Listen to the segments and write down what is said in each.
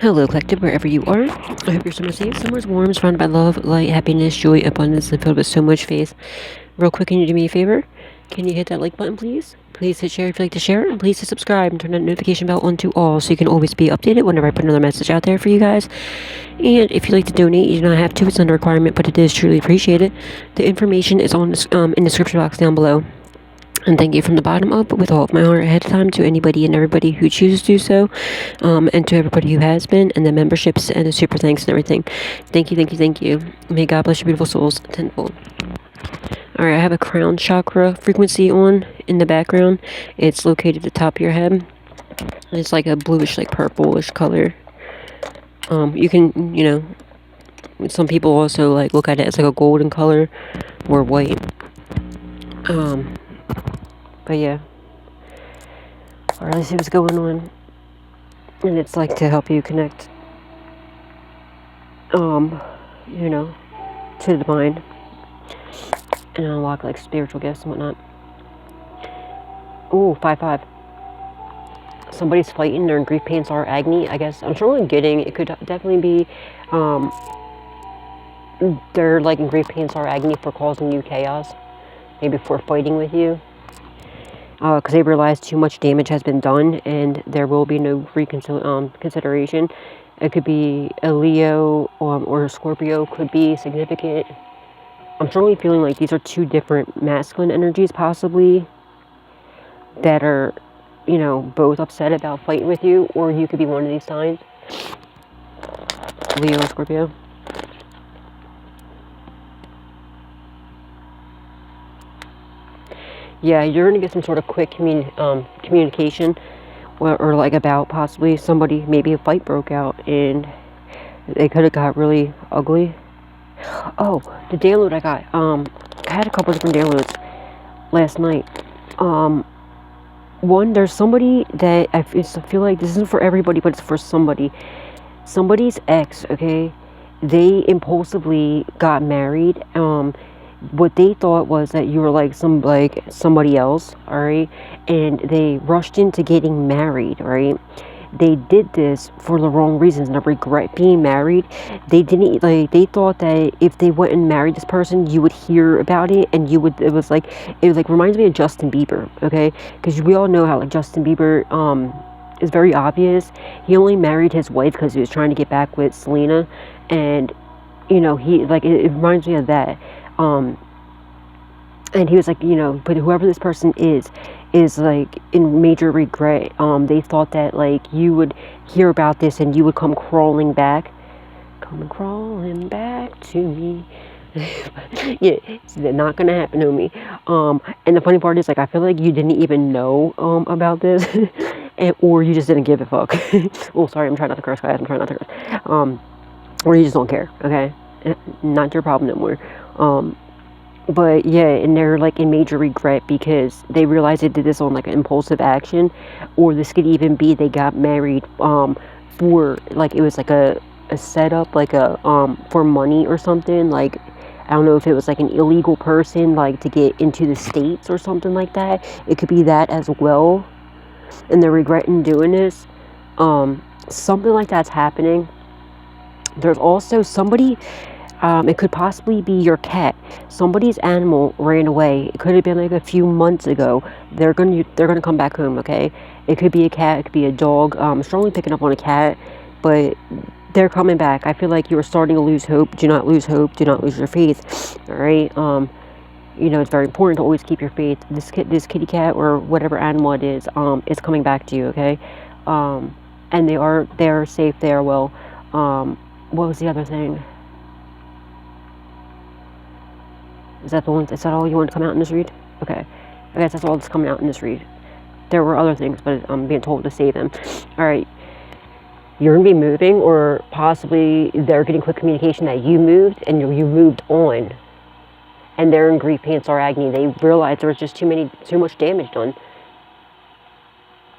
Hello, collective, wherever you are. I hope you're somewhere safe, somewhere warm, surrounded by love, light, happiness, joy, abundance, and filled with so much faith. Real quick, can you do me a favor? Can you hit that like button, please? Please hit share if you'd like to share, and please hit subscribe and turn that notification bell on to all so you can always be updated whenever I put another message out there for you guys. And if you'd like to donate, you do not have to. It's not a requirement, but it is truly appreciated. The information is on in the description box down below. And thank you from the bottom up with all of my heart ahead of time to anybody and everybody who chooses to do so, and to everybody who has been, and the memberships and the super thanks and everything. Thank you, thank you, thank you. May God bless your beautiful souls tenfold. Alright, I have a crown chakra frequency on in the background. It's located at the top of your head. It's like a bluish, like purplish color. You can, some people also like look at it as like a golden color or white. But yeah. Alright, let's see what's going on. And it's like to help you connect, to the mind. And unlock like spiritual gifts and whatnot. Ooh, 5-5. Somebody's fighting, they're in grief, pain, sorrow, agony. I guess I'm sure I'm getting it could definitely be they're like in grief, pain, sorrow, agony for causing you chaos. Maybe for fighting with you. Because they realize too much damage has been done and there will be no consideration. It could be a Leo or a Scorpio, could be significant. I'm strongly feeling like these are two different masculine energies possibly that are, both upset about fighting with you, or you could be one of these signs. Leo or Scorpio. Yeah, you're going to get some sort of quick communication or like about possibly somebody, maybe a fight broke out and they could have got really ugly. Oh, the download I got. I had a couple different downloads last night. One, there's somebody that I feel like this isn't for everybody, but it's for somebody. Somebody's ex, okay? They impulsively got married. What they thought was that you were like somebody else, alright? And they rushed into getting married, right? They did this for the wrong reasons and they regret being married. They didn't, they thought that if they went and married this person, you would hear about it and it was like reminds me of Justin Bieber, okay? Because we all know how like Justin Bieber is very obvious. He only married his wife because he was trying to get back with Selena, and he like it reminds me of that. And he was like, but whoever this person is like in major regret. They thought that like you would hear about this and you would come crawling back to me. Yeah, it's not gonna happen to me. And the funny part is like I feel like you didn't even know about this, or you just didn't give a fuck. Oh, sorry, I'm trying not to curse, guys. I'm trying not to curse. Or you just don't care. Okay, not your problem no more. But yeah, and they're like in major regret because they realized they did this on like an impulsive action, or this could even be they got married for like it was like a setup, like a for money or something. Like I don't know if it was like an illegal person like to get into the States or something like that. It could be that as well, and they're regretting doing this. Something like that's happening. There's also somebody. It could possibly be your cat. Somebody's animal ran away. It could have been like a few months ago. They're gonna come back home. Okay, it could be a cat. It could be a dog. I'm strongly picking up on a cat, but they're coming back. I feel like you are starting to lose hope. Do not lose hope. Do not lose your faith. All right. It's very important to always keep your faith. This kitty cat or whatever animal it is coming back to you. Okay. And they're safe. They are well. What was the other thing? Is that all you want to come out in this read? Okay. I guess that's all that's coming out in this read. There were other things, but I'm being told to save them. Alright. You're going to be moving, or possibly they're getting quick communication that you moved and you moved on. And they're in grief, pain, sorrow, agony. They realized there was just too much damage done.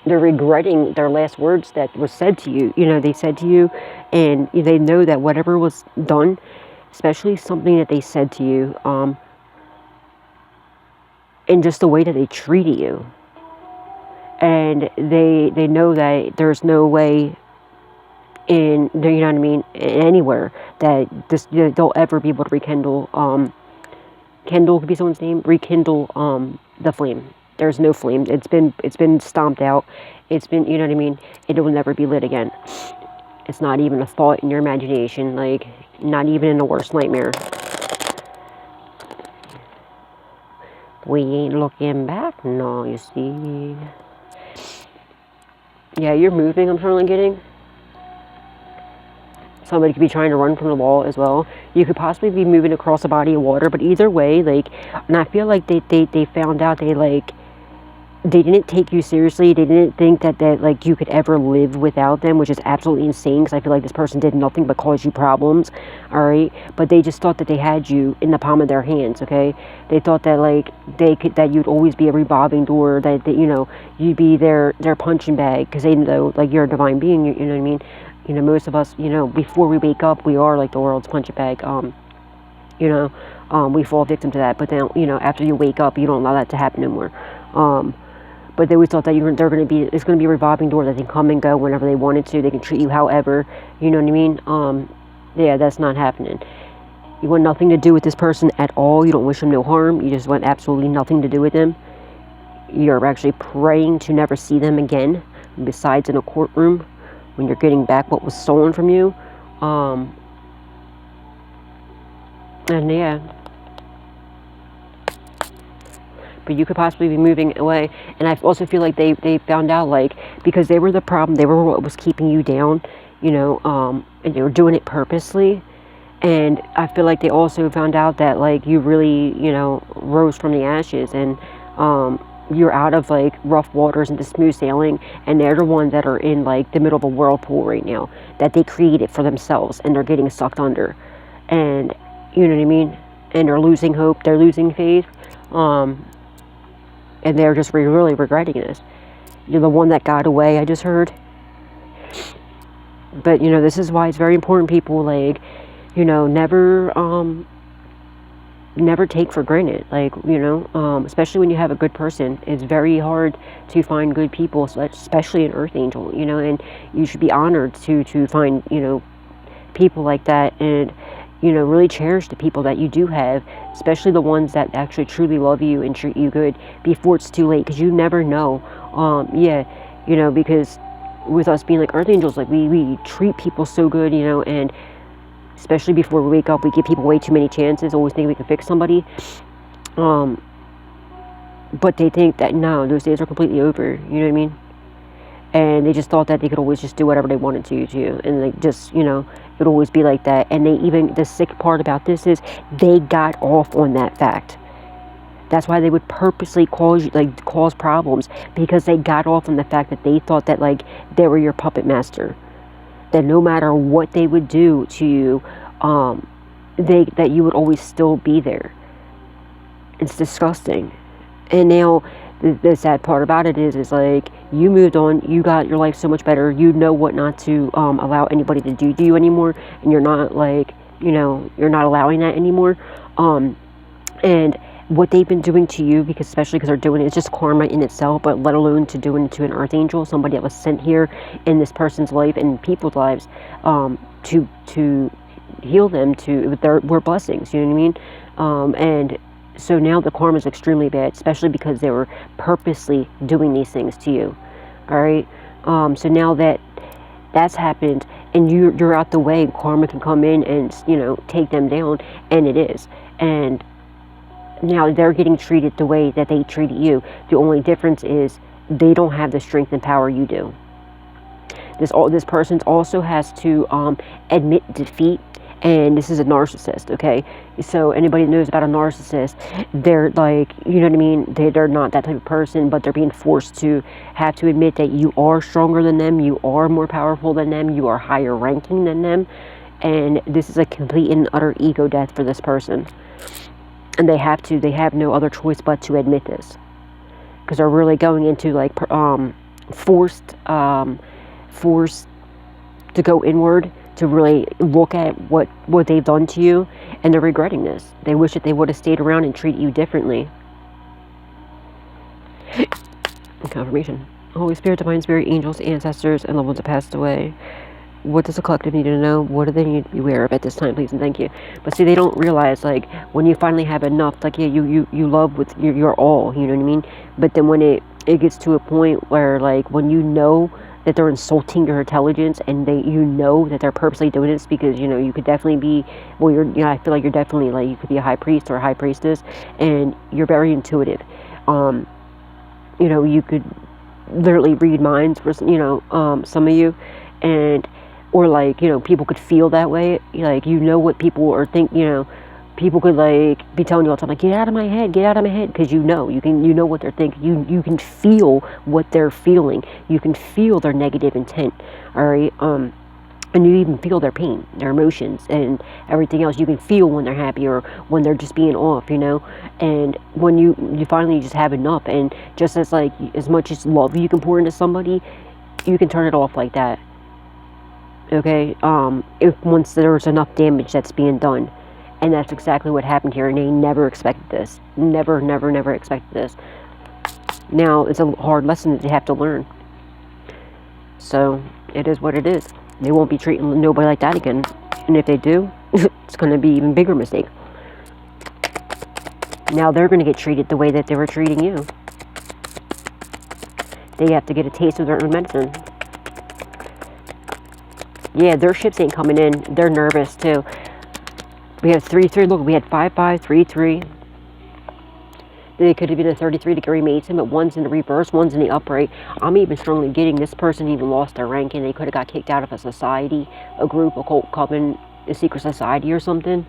They're regretting their last words that was said to you. They said to you, and they know that whatever was done, especially something that they said to you, and just the way that they treated you, and they know that there's no way in, you know what I mean, anywhere that this, they'll ever be able to rekindle, Kendall could be someone's name, rekindle, the flame. There's no flame. It's been stomped out. It's been, you know what I mean, it will never be lit again. It's not even a thought in your imagination, like, not even in the worst nightmare. We ain't looking back, no, you see. Yeah, you're moving, I'm totally getting. Somebody could be trying to run from the law as well. You could possibly be moving across a body of water, but either way, like, and I feel like they found out they didn't take you seriously. They didn't think that like you could ever live without them, which is absolutely insane, because I feel like this person did nothing but cause you problems, all right? But they just thought that they had you in the palm of their hands, okay? They thought that, like, that you'd always be a revolving door, that you know, you'd be their punching bag, because they know, like, you're a divine being, you know what I mean? You know, most of us, you know, before we wake up, we are like the world's punching bag, you know, we fall victim to that. But then, you know, after you wake up, you don't allow that to happen anymore. But they always thought that it's going to be a revolving door, that they can come and go whenever they wanted to. They can treat you however, you know what I mean? Yeah, that's not happening. You want nothing to do with this person at all. You don't wish them no harm. You just want absolutely nothing to do with them. You're actually praying to never see them again, besides in a courtroom, when you're getting back what was stolen from you. And yeah. But you could possibly be moving away. And I also feel like they found out, like, because they were the problem, they were what was keeping you down, you know, and they were doing it purposely. And I feel like they also found out that, like, you really, you know, rose from the ashes, and you're out of, like, rough waters into smooth sailing, and they're the ones that are in, like, the middle of a whirlpool right now that they created for themselves, and they're getting sucked under. And you know what I mean? And they're losing hope, they're losing faith, and they're just really regretting this. You're the one that got away, I just heard. But, you know, this is why it's very important, people, like, you know, never take for granted, like, you know, especially when you have a good person. It's very hard to find good people, especially an earth angel, you know, and you should be honored to find, you know, people like that, and, you know, really cherish the people that you do have, especially the ones that actually truly love you and treat you good before it's too late, because you never know. Yeah, you know, because with us being like earth angels, like, we treat people so good, you know, and especially before we wake up, we give people way too many chances, always think we can fix somebody. But they think that, no, those days are completely over, you know what I mean? And they just thought that they could always just do whatever they wanted to you, and, like, just, you know, it would always be like that. And the sick part about this is they got off on that fact. That's why they would purposely cause problems, because they got off on the fact that they thought that, like, they were your puppet master, that no matter what they would do to you, that you would always still be there. It's disgusting. And now the sad part about it is like, you moved on, you got your life so much better, you know what not to allow anybody to do to you anymore, and you're not, like, you know, you're not allowing that anymore. And what they've been doing to you, especially because they're doing it, it's just karma in itself, but let alone to doing it to an earth angel, somebody that was sent here in this person's life and people's lives, to heal them, were blessings, you know what I mean? And so now the karma is extremely bad, especially because they were purposely doing these things to you. All right. So now that's happened, and you're out the way, karma can come in and, you know, take them down, and it is. And now they're getting treated the way that they treated you. The only difference is they don't have the strength and power you do. This person also has to admit defeat. And this is a narcissist, okay? So anybody that knows about a narcissist, they're like, you know what I mean? They're not that type of person, but they're being forced to have to admit that you are stronger than them, you are more powerful than them, you are higher ranking than them. And this is a complete and utter ego death for this person. And they have no other choice but to admit this. Because they're really going into, like, forced to go inward, to really look at what they've done to you, and they're regretting this. They wish that they would have stayed around and treated you differently. Confirmation. Holy Spirit, Divine Spirit, angels, ancestors, and loved ones that passed away. What does the collective need to know? What do they need to be aware of at this time, please and thank you? But see, they don't realize, like, when you finally have enough, like, yeah, you love with your all, you know what I mean? But then when it gets to a point where, like, when you know that they're insulting your intelligence, and you know that they're purposely doing this because, you know, you could definitely be, well, I feel like you're definitely, like, you could be a high priest or a high priestess, and you're very intuitive. You know, you could literally read minds for, you know, some of you, and, or, like, you know, people could feel that way, like, you know what people are you know, people could, like, be telling you all the time, like, get out of my head, because you know what they're thinking, you can feel what they're feeling, you can feel their negative intent, alright, and you even feel their pain, their emotions, and everything else. You can feel when they're happy or when they're just being off, you know. And when you finally just have enough, and just as, like, as much as love you can pour into somebody, you can turn it off like that. Okay, if once there's enough damage that's being done. And that's exactly what happened here, and they never expected this. Never expected this. Now, it's a hard lesson that they have to learn. So, it is what it is. They won't be treating nobody like that again. And if they do, it's going to be an even bigger mistake. Now they're going to get treated the way that they were treating you. They have to get a taste of their own medicine. Yeah, their ships ain't coming in. They're nervous too. We have 3-3. Look, we had 5-5, 3-3. They could have been a 33-degree Mason, but one's in the reverse, one's in the upright. I'm even strongly getting this person even lost their rank, and they could have got kicked out of a society, a group, a cult coven, a secret society or something.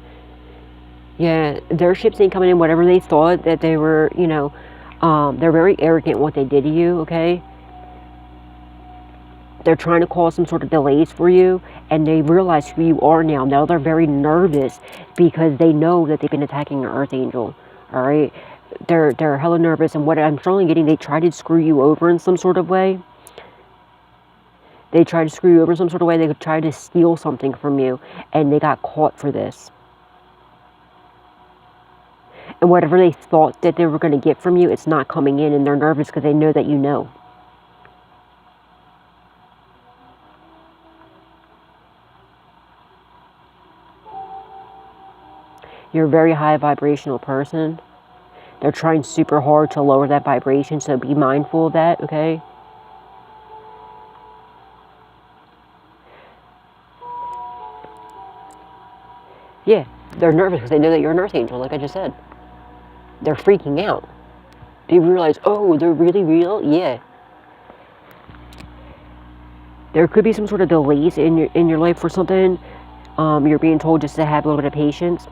Yeah, their ships ain't coming in. Whatever they thought that they were, you know, they're very arrogant what they did to you, okay? They're trying to cause some sort of delays for you, and they realize who you are now. Now they're very nervous because they know that they've been attacking your Earth Angel, all right? They're hella nervous, and what I'm strongly getting, they tried to screw you over in some sort of way. They tried to screw you over in some sort of way. They could try to steal something from you, and they got caught for this. And whatever they thought that they were going to get from you, it's not coming in, and they're nervous because they know that you know. You're a very high vibrational person. They're trying super hard to lower that vibration, so be mindful of that, okay? Yeah, they're nervous because they know that you're an Earth Angel, like I just said. They're freaking out. They realize, oh, they're really real? Yeah. There could be some sort of delays in your life for something. You're being told just to have a little bit of patience.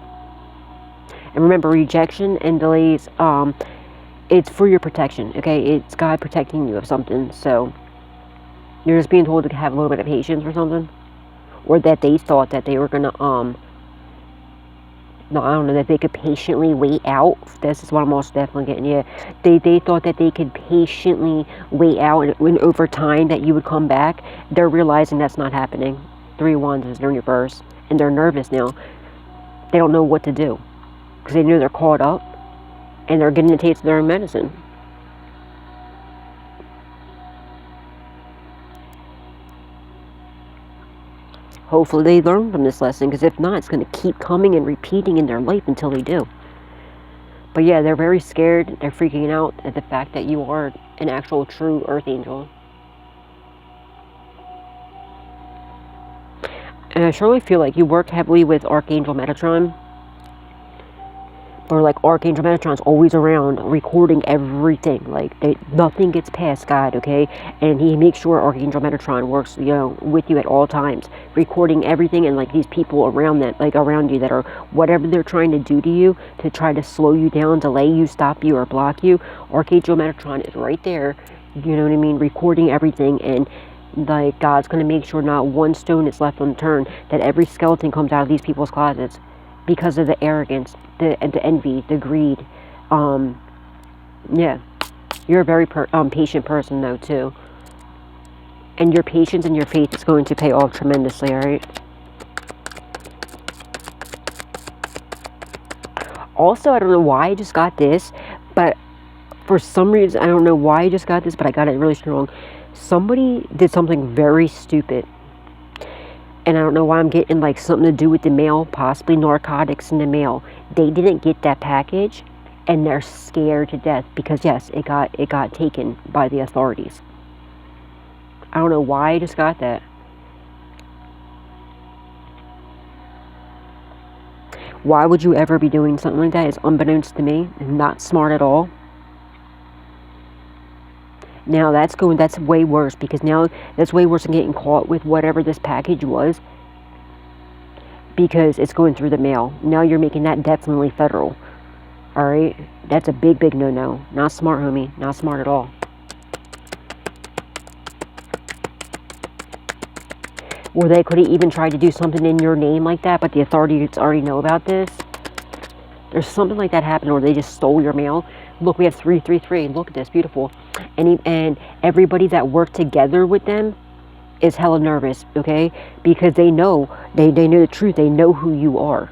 And remember, rejection and delays, it's for your protection, okay? It's God protecting you of something. So, you're just being told to have a little bit of patience or something. Or that they thought that they were going to, no, I don't know, that they could patiently wait out. This is what I'm most definitely getting, yeah. They thought that they could patiently wait out, and over time that you would come back. They're realizing that's not happening. 3 Wands is in reverse. And they're nervous now. They don't know what to do. Because they know they're caught up, and they're getting a taste of their own medicine. Hopefully they learn from this lesson, because if not, it's going to keep coming and repeating in their life until they do. But yeah, they're very scared. They're freaking out at the fact that you are an actual true Earth Angel. And I surely feel like you work heavily with Archangel Metatron. Or like Archangel Metatron's always around recording everything. Like nothing gets past God, okay? And he makes sure Archangel Metatron works, you know, with you at all times, recording everything, and like these people around that, like around you, that are whatever they're trying to do to you to try to slow you down, delay you, stop you, or block you. Archangel Metatron is right there, you know what I mean, recording everything, and like God's gonna make sure not one stone is left unturned, that every skeleton comes out of these people's closets. Because of the arrogance, the envy, the greed. Yeah. You're a very patient person, though, too. And your patience and your faith is going to pay off tremendously, alright? Also, I don't know why I just got this, but for some reason, I don't know why I just got this, but I got it really strong. Somebody did something very stupid. And I don't know why I'm getting like something to do with the mail, possibly narcotics in the mail. They didn't get that package and they're scared to death because yes, it got taken by the authorities. I don't know why I just got that. Why would you ever be doing something like that? It's unbeknownst to me. Not smart at all. Now that's way worse, because now that's way worse than getting caught with whatever this package was, because it's going through the mail. Now you're making that definitely federal. Alright? That's a big, big no-no. Not smart, homie. Not smart at all. Or they could have even tried to do something in your name like that, but the authorities already know about this. There's something like that happened, or they just stole your mail. Look, we have 333. Look at this, beautiful. And everybody that worked together with them is hella nervous, okay? Because they know the truth. They know who you are.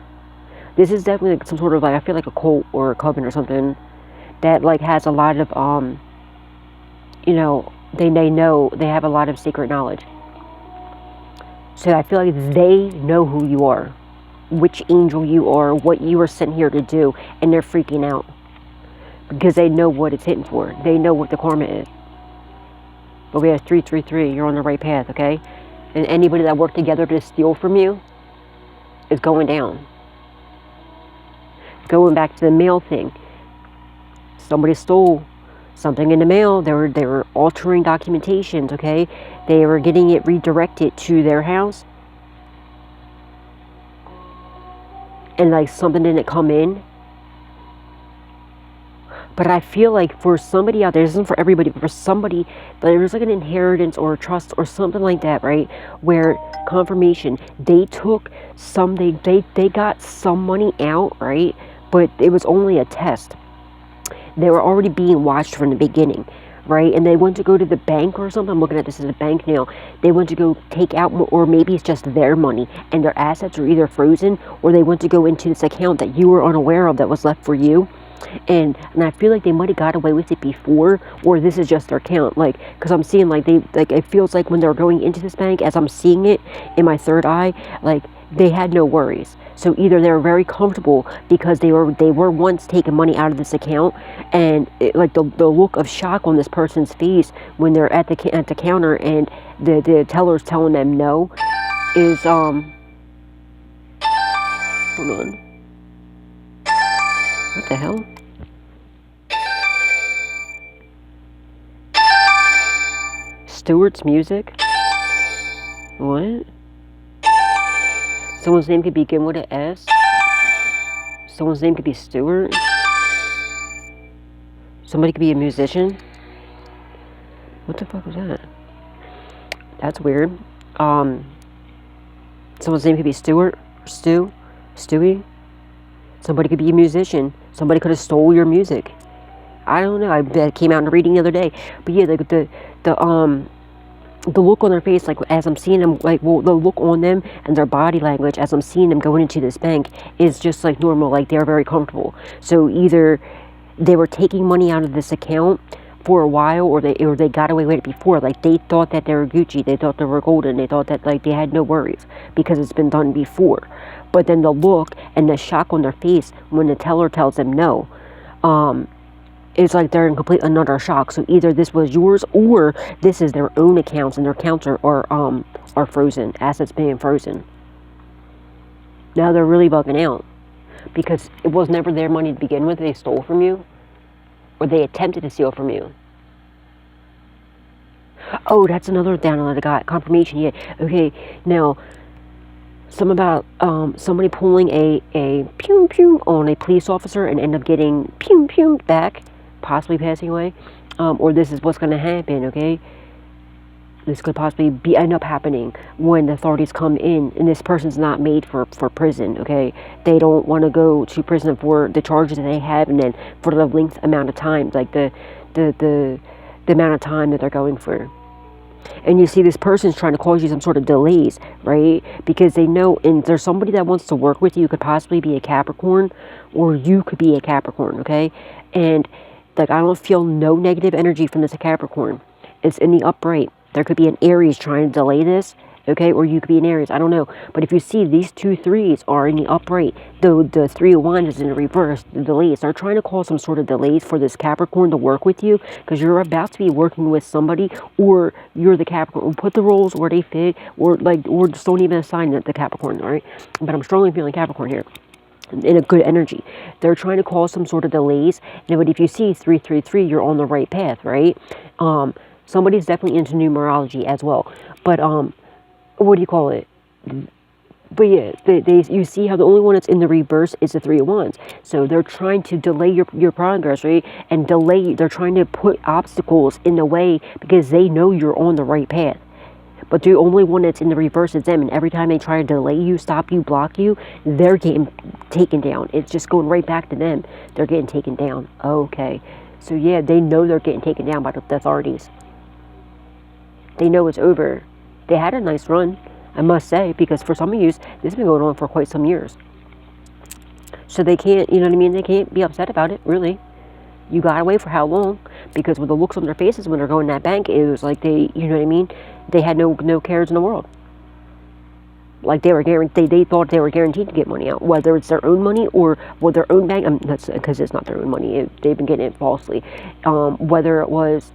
This is definitely like some sort of, like, I feel like a cult or a coven or something that like has a lot of you know, they know they have a lot of secret knowledge. So I feel like they know who you are, which angel you are, what you were sent here to do, and they're freaking out. Because they know what it's hitting for. They know what the karma is. But we have 333. You're on the right path, okay? And anybody that worked together to steal from you is going down. Going back to the mail thing. Somebody stole something in the mail. They were altering documentations, okay? They were getting it redirected to their house. And like something didn't come in. But I feel like for somebody out there, this isn't for everybody, but for somebody, there's like an inheritance or a trust or something like that, right? Where confirmation, they took some, they got some money out, right? But it was only a test. They were already being watched from the beginning, right? And they went to go to the bank or something. I'm looking at this as a bank now. They went to go take out, or maybe it's just their money and their assets are either frozen, or they went to go into this account that you were unaware of that was left for you. And I feel like they might have got away with it before, or this is just their account. Like, because I'm seeing like it feels like when they're going into this bank, as I'm seeing it in my third eye, like they had no worries. So either they were very comfortable because they were once taking money out of this account, and like the look of shock on this person's face when they're at the counter and the teller's telling them no is hold on. What the hell? Stewart's music? What? Someone's name could begin with an S? Someone's name could be Stewart? Somebody could be a musician? What the fuck was that? That's weird. Someone's name could be Stewart? Stewie? Somebody could be a musician. Somebody could have stole your music. I don't know. I came out in a reading the other day. But yeah, the look on their face, like as I'm seeing them, like the look on them and their body language as I'm seeing them going into this bank is just like normal. Like they're very comfortable. So either they were taking money out of this account for a while, or they got away with it before. Like they thought that they were Gucci. They thought they were golden. They thought that like they had no worries because it's been done before. But then the look and the shock on their face when the teller tells them no, it's like they're in complete another shock. So either this was yours, or this is their own accounts, and their accounts are frozen, assets being frozen. Now they're really bugging out because it was never their money to begin with. They stole from you, or they attempted to steal from you. Oh, that's another download I got. Confirmation, yeah. Okay, now some about somebody pulling a pew pew on a police officer and end up getting pew pew back, possibly passing away, or this is what's going to happen. Okay, this could possibly end up happening when the authorities come in, and this person's not made for prison. Okay, they don't want to go to prison for the charges that they have, and then for the length amount of time, like the amount of time that they're going for. And you see this person's trying to cause you some sort of delays, right? Because they know, and there's somebody that wants to work with you. Could possibly be a Capricorn, or you could be a Capricorn, okay? And like I don't feel no negative energy from this Capricorn. It's in the upright. There could be an Aries trying to delay this, okay? Or you could be in Aries, I don't know. But if you see these 2 threes are in the upright, the 3 of Wands is in the reverse, the delays. They're trying to cause some sort of delays for this Capricorn to work with you, because you're about to be working with somebody, or you're the Capricorn. Put the roles where they fit, or just don't even assign the Capricorn, all right? But I'm strongly feeling Capricorn here, in a good energy. They're trying to cause some sort of delays. But if you see 333, you're on the right path, right? Somebody's definitely into numerology as well. But what do you call it? But yeah, you see how the only one that's in the reverse is the 3 of Wands. So they're trying to delay your progress, right? And they're trying to put obstacles in the way, because they know you're on the right path. But the only one that's in the reverse is them. And every time they try to delay you, stop you, block you, they're getting taken down. It's just going right back to them. They're getting taken down. Okay. So yeah, they know they're getting taken down by the authorities. They know it's over. They had a nice run, I must say, because for some of you, this has been going on for quite some years. So they can't, you know what I mean? They can't be upset about it, really. You got away for how long? Because with the looks on their faces when they're going to that bank, it was like they, you know what I mean? They had no cares in the world. Like they were guaranteed, they thought they were guaranteed to get money out, whether it's their own money or with their own bank. That's because it's not their own money. They've been getting it falsely. Whether it was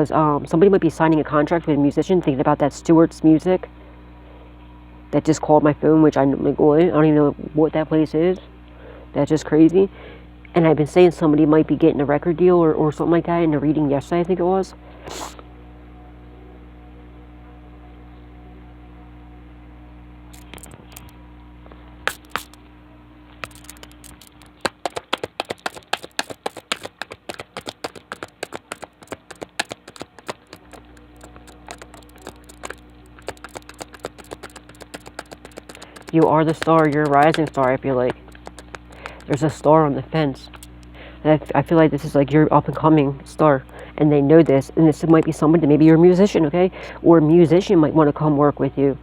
somebody might be signing a contract with a musician, thinking about that Stewart's Music that just called my phone, which I'm like, what? I don't even know what that place is. That's just crazy. And I've been saying somebody might be getting a record deal or something like that in the reading yesterday, I think it was. You are the star. You're a rising star, I feel like. There's a star on the fence. And I feel like this is like your up-and-coming star. And they know this. And this might be somebody, maybe you're a musician, okay? Or a musician might want to come work with you.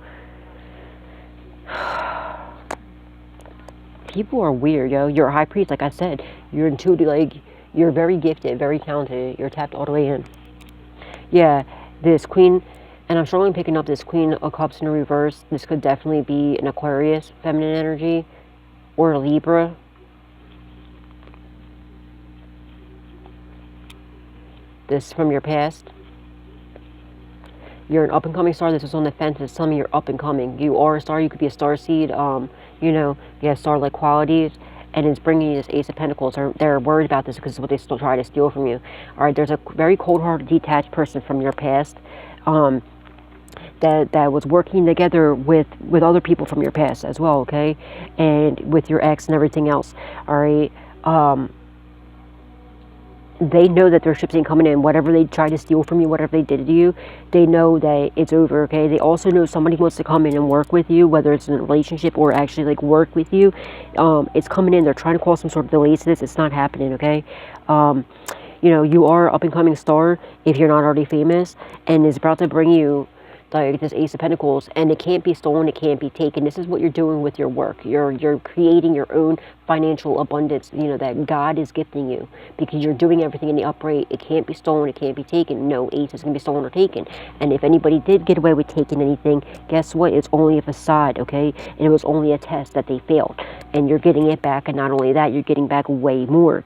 People are weird, yo. You're a high priest, like I said. You're intuitive, like, you're very gifted, very talented. You're tapped all the way in. Yeah, this queen... And I'm strongly picking up this Queen of Cups in reverse. This could definitely be an Aquarius, feminine energy, or a Libra. This from your past. You're an up-and-coming star. This is on the fence. It's telling me you're up-and-coming. You are a star. You could be a starseed. You know, you have star-like qualities. And it's bringing you this Ace of Pentacles. They're worried about this because it's what they still try to steal from you. All right, there's a very cold-hearted, detached person from your past. That was working together with other people from your past as well, okay? And with your ex and everything else, all right? They know that their ships ain't coming in. Whatever they try to steal from you, whatever they did to you, they know that it's over, okay? They also know somebody wants to come in and work with you, whether it's in a relationship or actually, like, work with you. It's coming in. They're trying to cause some sort of delays to this. It's not happening, okay? You know, you are an up-and-coming star if you're not already famous, and it's about to bring you like this Ace of Pentacles, and it can't be stolen, it can't be taken. This is what you're doing with your work. You're creating your own financial abundance, you know, that God is gifting you, because you're doing everything in the upright. It can't be stolen, it can't be taken. No ace is going to be stolen or taken. And if anybody did get away with taking anything, guess what? It's only a facade, okay? And it was only a test that they failed. And you're getting it back, and not only that, you're getting back way more.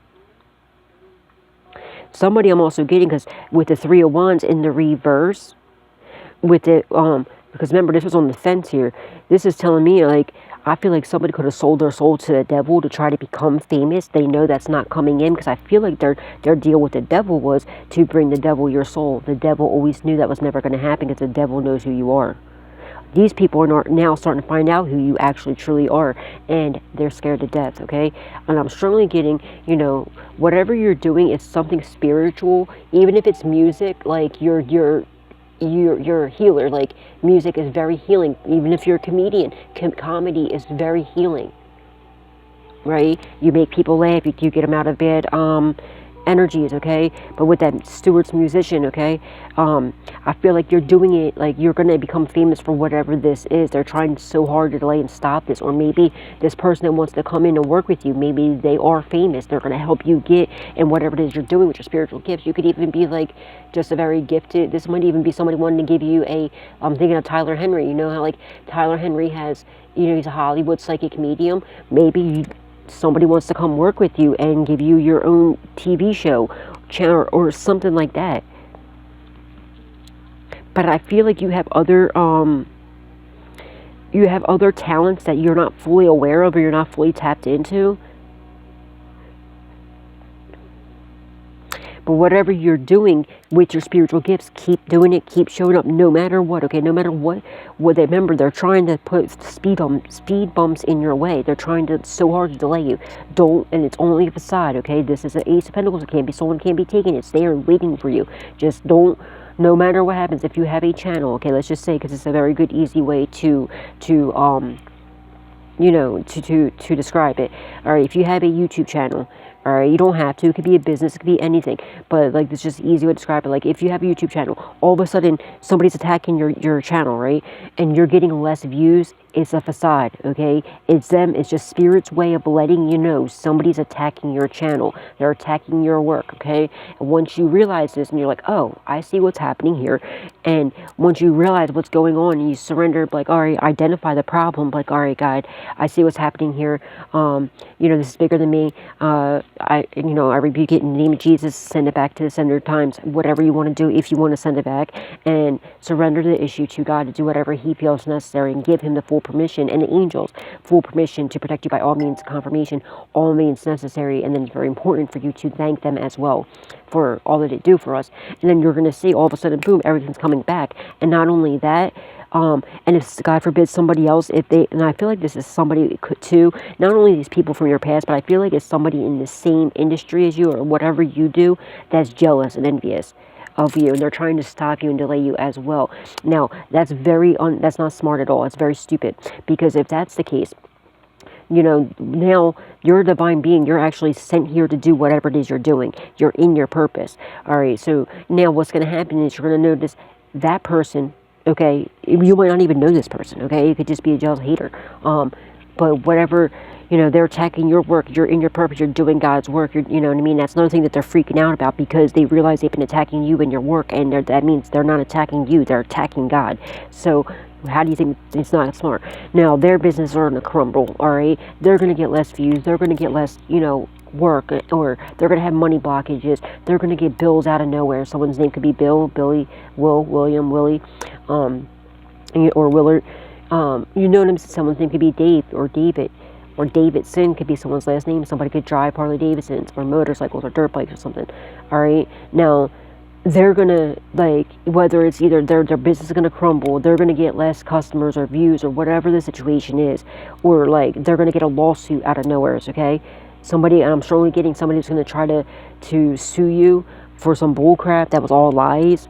Somebody I'm also getting, because with the 3 of Wands in the reverse, with it, because remember, this was on the fence here. This is telling me, like, I feel like somebody could have sold their soul to the devil to try to become famous. They know that's not coming in, because I feel like their deal with the devil was to bring the devil your soul. The devil always knew that was never going to happen, because the devil knows who you are. These people are now starting to find out who you actually truly are, and they're scared to death, okay? And I'm strongly getting, you know, whatever you're doing is something spiritual, even if it's music, like you're a healer. Like, music is very healing. Even if you're a comedian, comedy is very healing, right? You make people laugh, you get them out of bed, energies, okay? But with that Stewart's musician, okay? I feel like you're doing it, like you're going to become famous for whatever this is. They're trying so hard to delay and stop this. Or maybe this person that wants to come in and work with you, maybe they are famous. They're going to help you get in whatever it is you're doing with your spiritual gifts. You could even be like just a very gifted, this might even be somebody wanting to give you a, I'm thinking of Tyler Henry. You know how like Tyler Henry has, you know, he's a Hollywood psychic medium. Maybe somebody wants to come work with you and give you your own TV show, channel, or something like that. But I feel like you have other talents that you're not fully aware of, or you're not fully tapped into. But whatever you're doing with your spiritual gifts, keep doing it, keep showing up, no matter what, okay? No matter what they, remember, they're trying to put speed bumps in your way. They're trying to so hard to delay you. And it's only a facade, okay? This is an Ace of Pentacles. Someone can't be taken. It's there waiting for you. Just don't, no matter what happens, if you have a channel, okay, let's just say, because it's a very good, easy way to you know, to describe it. All right, if you have a YouTube channel, all right, you don't have to. It could be a business. It could be anything. But, like, it's just an easy way to describe it. Like, if you have a YouTube channel, all of a sudden, somebody's attacking your channel, right? And you're getting less views. It's a facade, okay? It's them. It's just Spirit's way of letting you know somebody's attacking your channel. They're attacking your work, okay? And once you realize this and you're like, oh, I see what's happening here. And once you realize what's going on and you surrender, like, all right, identify the problem. Like, all right, God, I see what's happening here. You know, this is bigger than me. I rebuke it in the name of Jesus. Send it back to the sender times. Whatever you want to do, if you want to send it back, and surrender the issue to God to do whatever He feels necessary, and give Him the full permission, and the angels full permission to protect you by all means, confirmation, all means necessary. And then it's very important for you to thank them as well for all that they do for us. And then you're going to see all of a sudden, boom, everything's coming back. And not only that, and if God forbid somebody else, and I feel like this is somebody could too, not only these people from your past, but I feel like it's somebody in the same industry as you or whatever you do that's jealous and envious of you, and they're trying to stop you and delay you as well. Now, that's that's not smart at all. It's very stupid, because if that's the case, you know, now you're a divine being. You're actually sent here to do whatever it is you're doing. You're in your purpose. All right, so now what's going to happen is you're going to notice that person, okay, you might not even know this person, okay, you could just be a jealous hater, but whatever, you know, they're attacking your work, you're in your purpose, you're doing God's work, you know what I mean? That's another thing that they're freaking out about, because they realize they've been attacking you in your work, and that means they're not attacking you, they're attacking God. So how do you think it's not smart? Now, their business are going to crumble, all right? They're going to get less views, they're going to get less, you know, work, or they're going to have money blockages, they're going to get bills out of nowhere. Someone's name could be Bill, Billy, Will, William, Willie, or Willard. You know what I'm saying? Someone's name could be Dave or David, or Davidson could be someone's last name. Somebody could drive Harley Davidsons or motorcycles or dirt bikes or something. All right, now they're gonna, like, whether it's either their business is gonna crumble, they're gonna get less customers or views or whatever the situation is, or like they're gonna get a lawsuit out of nowhere. Okay, somebody, I'm strongly getting somebody who's gonna try to sue you for some bull crap that was all lies.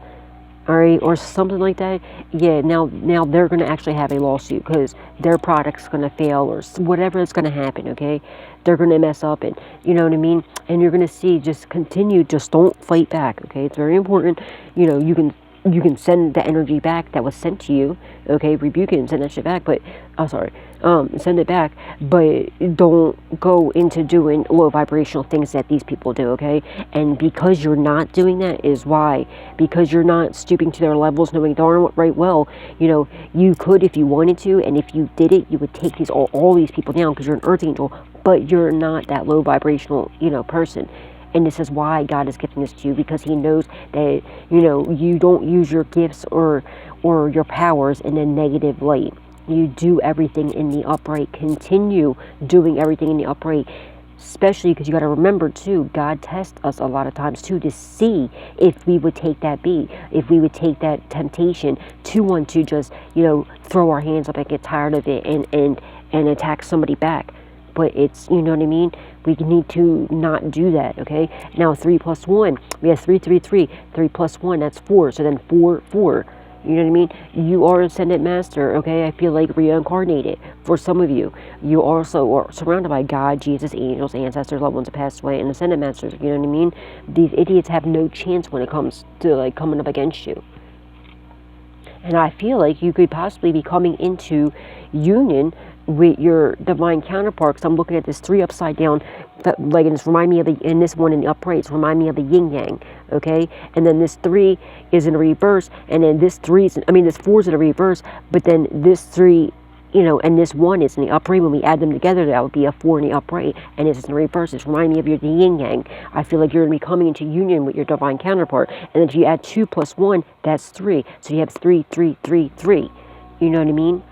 All right, or something like that. Yeah, now they're going to actually have a lawsuit because their product's going to fail, or whatever is going to happen, okay? They're going to mess up, and you know what I mean? And you're going to see, just continue, just don't fight back, okay? It's very important. You know, you can send the energy back that was sent to you, okay? Rebuke it and send that shit back, but, send it back, but don't go into doing low vibrational things that these people do, okay? And because you're not doing that is why, because you're not stooping to their levels, knowing darn right well, you know, you could if you wanted to, and if you did it, you would take all these people down because you're an earth angel, but you're not that low vibrational, you know, person. And this is why God is giving this to you, because He knows that, you know, you don't use your gifts or your powers in a negative light. You do everything in the upright. Continue doing everything in the upright, especially because you got to remember too, God tests us a lot of times too to see if we would take that beat, if we would take that temptation to want to just, you know, throw our hands up and get tired of it and attack somebody back. But it's, you know what I mean? We need to not do that, okay? Now, 3 plus 1, we have 3, 3, 3. 3 plus 1, that's 4. So then 4, 4. You know what I mean? You are Ascendant Master, okay? I feel like reincarnated for some of you. You also are surrounded by God, Jesus, angels, ancestors, loved ones that passed away, and Ascendant Masters, you know what I mean? These idiots have no chance when it comes to, like, coming up against you. And I feel like you could possibly be coming into union with your divine counterpart, because I'm looking at this 3 upside down, like, and it's remind me of the, and this one in the uprights remind me of the yin yang, okay? And then this 3 is in reverse, and then this 3 is, this 4 is in a reverse, but then this 3, and this 1 is in the upright. When we add them together, that would be a 4 in the upright, and it's in the reverse. It's reminding me of your the yin yang. I feel like you're going to be coming into union with your divine counterpart, and then if you add 2 plus 1, that's 3. So you have 3, 3, 3, 3. You know what I mean?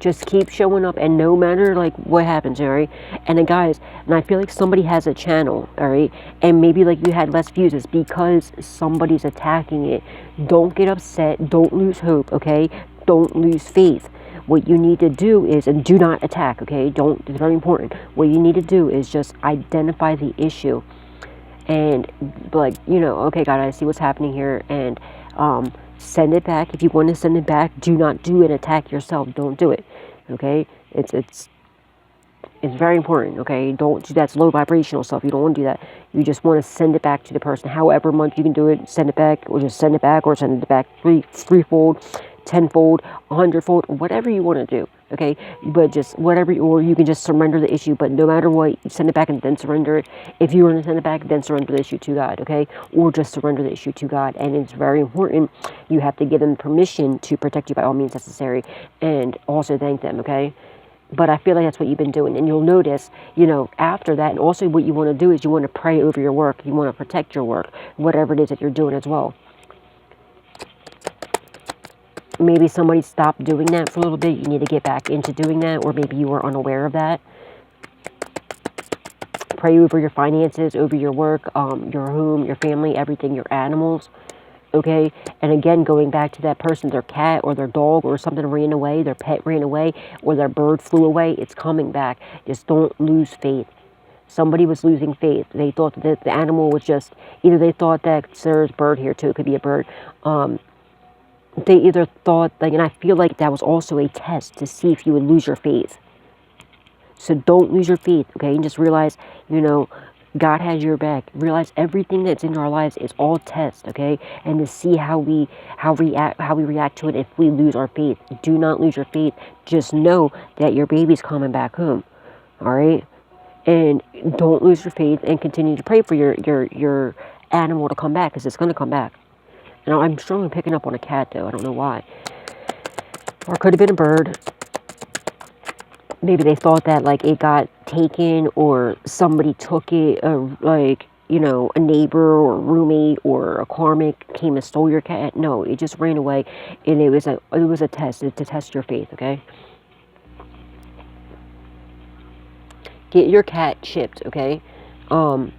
Just keep showing up, and no matter like what happens, all right? And then guys, and I feel like somebody has a channel, all right? And maybe like you had less views, it's because somebody's attacking it. Don't get upset, don't lose hope, okay? Don't lose faith. What you need to do is, and do not attack, okay? Don't, it's very important. What you need to do is just identify the issue. And like, okay, God, I see what's happening here, and send it back. If you want to send it back, do not do an attack yourself. Don't do it. Okay? It's very important. Okay? Don't do that's low vibrational stuff. You don't want to do that. You just want to send it back to the person. However much you can do it, send it back, or just send it back, or send it back threefold, tenfold, 100-fold, whatever you want to do. Okay, but just whatever, or you can just surrender the issue. But no matter what, you send it back and then surrender it. If you want to send it back, then surrender the issue to God. Okay, or just surrender the issue to God. And it's very important. You have to give them permission to protect you by all means necessary, and also thank them. Okay, but I feel like that's what you've been doing, and you'll notice, after that, and also what you want to do is you want to pray over your work. You want to protect your work, whatever it is that you're doing as well. Maybe somebody stopped doing that for a little bit. You need to get back into doing that, or maybe you were unaware of that. Pray over your finances, over your work, your home, your family, everything, your animals. Okay? And again, going back to that person, their cat or their dog or something ran away, their pet ran away, or their bird flew away, it's coming back. Just don't lose faith. Somebody was losing faith. They thought that the animal was just, either they thought that there's a bird here too, it could be a bird. They either thought, like, and I feel like that was also a test to see if you would lose your faith. So don't lose your faith, okay? And just realize, God has your back. Realize everything that's in our lives is all test, okay? And to see how we react to it if we lose our faith. Do not lose your faith. Just know that your baby's coming back home, all right? And don't lose your faith, and continue to pray for your animal to come back, because it's going to come back. Now, I'm strongly picking up on a cat, though. I don't know why. Or it could have been a bird. Maybe they thought that, like, it got taken, or somebody took it, like, a neighbor or a roommate or a karmic came and stole your cat. No, it just ran away, and it was a test. To test your faith, okay? Get your cat chipped, okay? The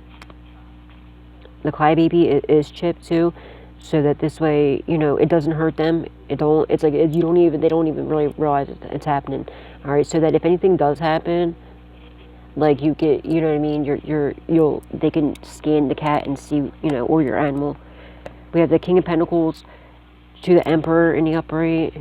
crybaby is chipped, too. So that this way, it doesn't hurt them. They don't even really realize it's happening. All right. So that if anything does happen, like, you get, you know what I mean? They can scan the cat and see, or your animal. We have the King of Pentacles to the Emperor in the upright.